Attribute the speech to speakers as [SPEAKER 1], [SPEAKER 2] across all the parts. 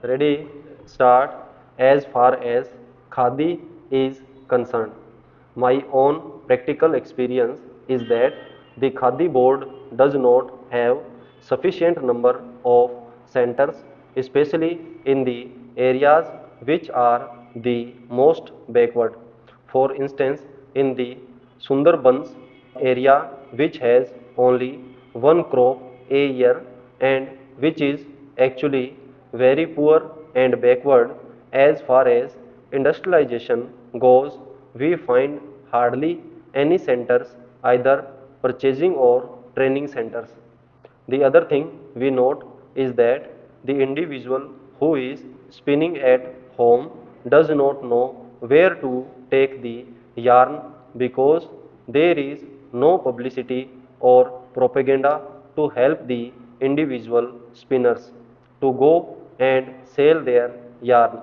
[SPEAKER 1] Ready, start. As far as khadi is concerned, my own practical experience is that the khadi board does not have sufficient number of centers, especially in the areas which are the most backward. For instance, in the Sundarbans area, which has only one crop a year and which is actually very poor and backward as far as industrialization goes, we find hardly any centers, either purchasing or training centers. The other thing we note is that the individual who is spinning at home does not know where to take the yarn because there is no publicity or propaganda to help the individual spinners to go and sell their yarn,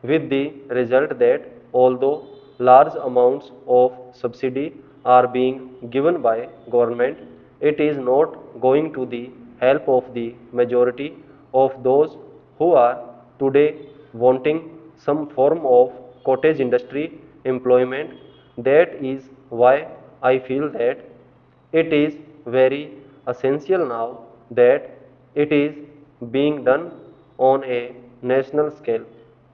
[SPEAKER 1] with the result that although large amounts of subsidy are being given by government, it is not going to the help of the majority of those who are today wanting some form of cottage industry employment. That is why I feel that it is very essential now that it is being done on a national scale,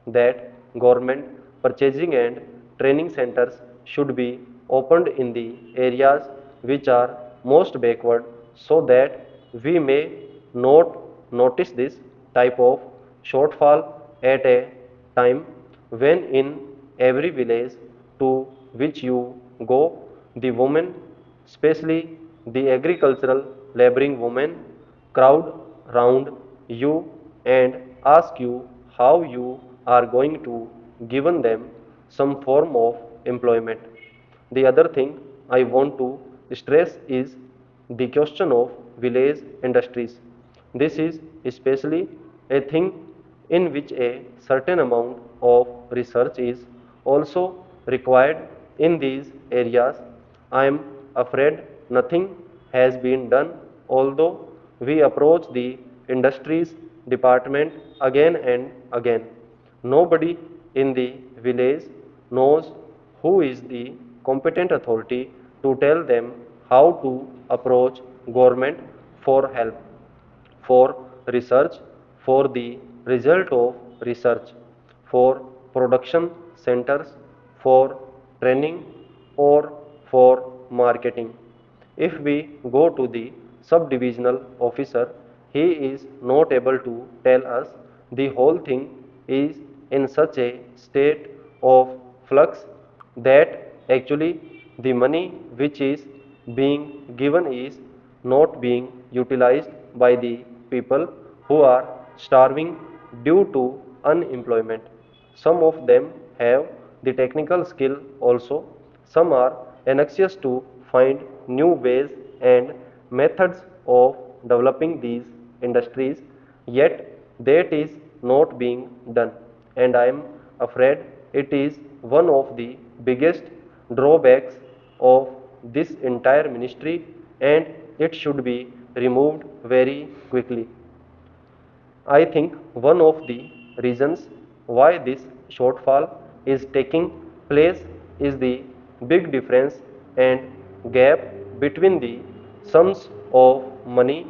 [SPEAKER 1] that government purchasing and training centers should be opened in the areas which are most backward so that we may not notice this type of shortfall at a time when in every village to which you go, the women, especially the agricultural laboring women, crowd round you and ask you how you are going to given them some form of employment. The other thing I want to stress is the question of village industries. This is especially a thing in which a certain amount of research is also required in these areas. I am afraid nothing has been done, although we approach the industries department again and again. Nobody in the village knows who is the competent authority to tell them how to approach government for help, for research, for the result of research, for production centers, for training, or for marketing. If we go to the subdivisional officer, he is not able to tell us the whole thing is in such a state of flux that actually the money which is being given is not being utilized by the people who are starving due to unemployment. Some of them have the technical skill also. Some are anxious to find new ways and methods of developing these industries, yet that is not being done. And I am afraid it is one of the biggest drawbacks of this entire ministry and it should be removed very quickly. I think one of the reasons why this shortfall is taking place is the big difference and gap between the sums of money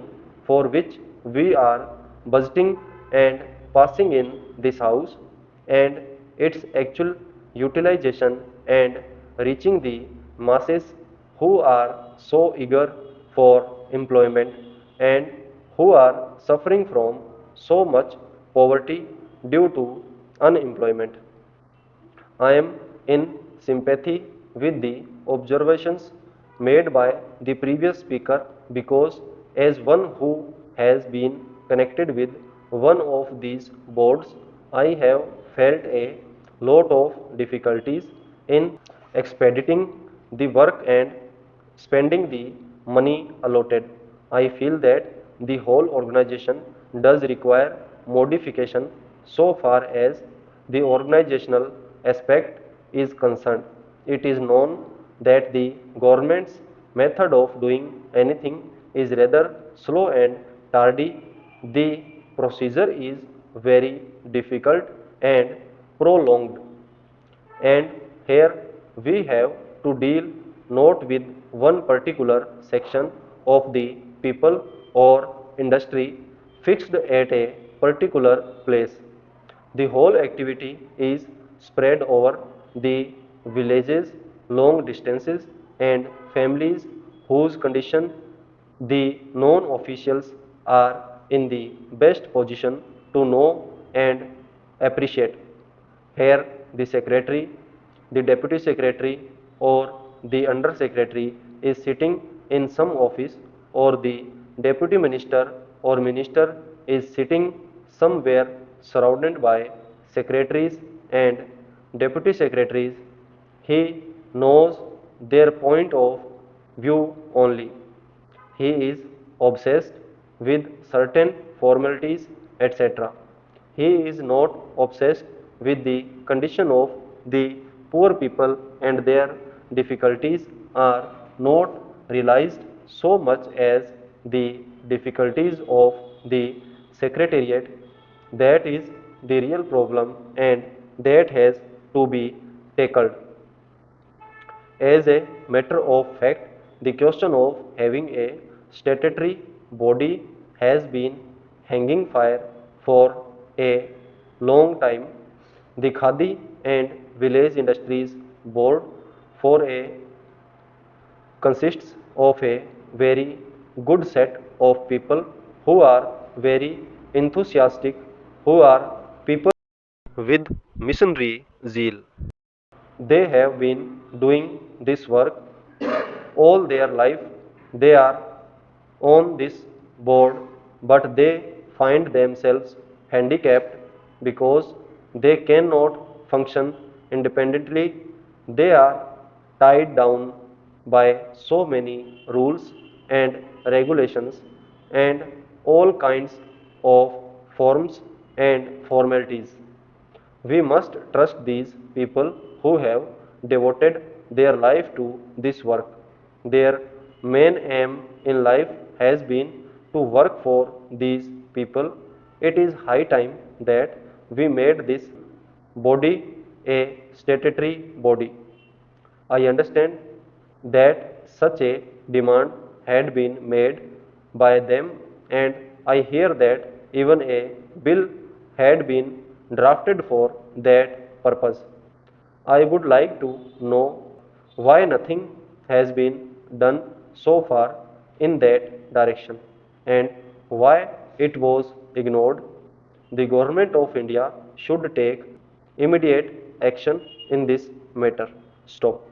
[SPEAKER 1] for which we are budgeting and passing in this house and its actual utilization and reaching the masses who are so eager for employment and who are suffering from so much poverty due to unemployment. I am in sympathy with the observations made by the previous speaker because, as one who has been connected with one of these boards, I have felt a lot of difficulties in expediting the work and spending the money allotted. I feel that the whole organization does require modification so far as the organizational aspect is concerned. It is known that the government's method of doing anything is rather slow and tardy. The procedure is very difficult and prolonged. And here we have to deal not with one particular section of the people or industry fixed at a particular place. The whole activity is spread over the villages, long distances, and families whose condition the non-officials are in the best position to know and appreciate. Here, the secretary, the deputy secretary, or the under secretary is sitting in some office, or the deputy minister or minister is sitting somewhere surrounded by secretaries and deputy secretaries. He knows their point of view only. He is obsessed with certain formalities, etc. He is not obsessed with the condition of the poor people, and their difficulties are not realized so much as the difficulties of the secretariat. That is the real problem, and that has to be tackled. As a matter of fact, the question of having a statutory body has been hanging fire for a long time. The Khadi and Village Industries Board for a consists of a very good set of people who are very enthusiastic, who are people with missionary zeal. They have been doing this work all their life. They are on this board, but they find themselves handicapped because they cannot function independently. They are tied down by so many rules and regulations and all kinds of forms and formalities. We must trust these people who have devoted their life to this work. Their main aim in life has been to work for these people. It is high time that we made this body a statutory body. I understand that such a demand had been made by them, and I hear that even a bill had been drafted for that purpose. I would like to know why nothing has been done so far in that direction, and why it was ignored. The government of India should take immediate action in this matter. Stop.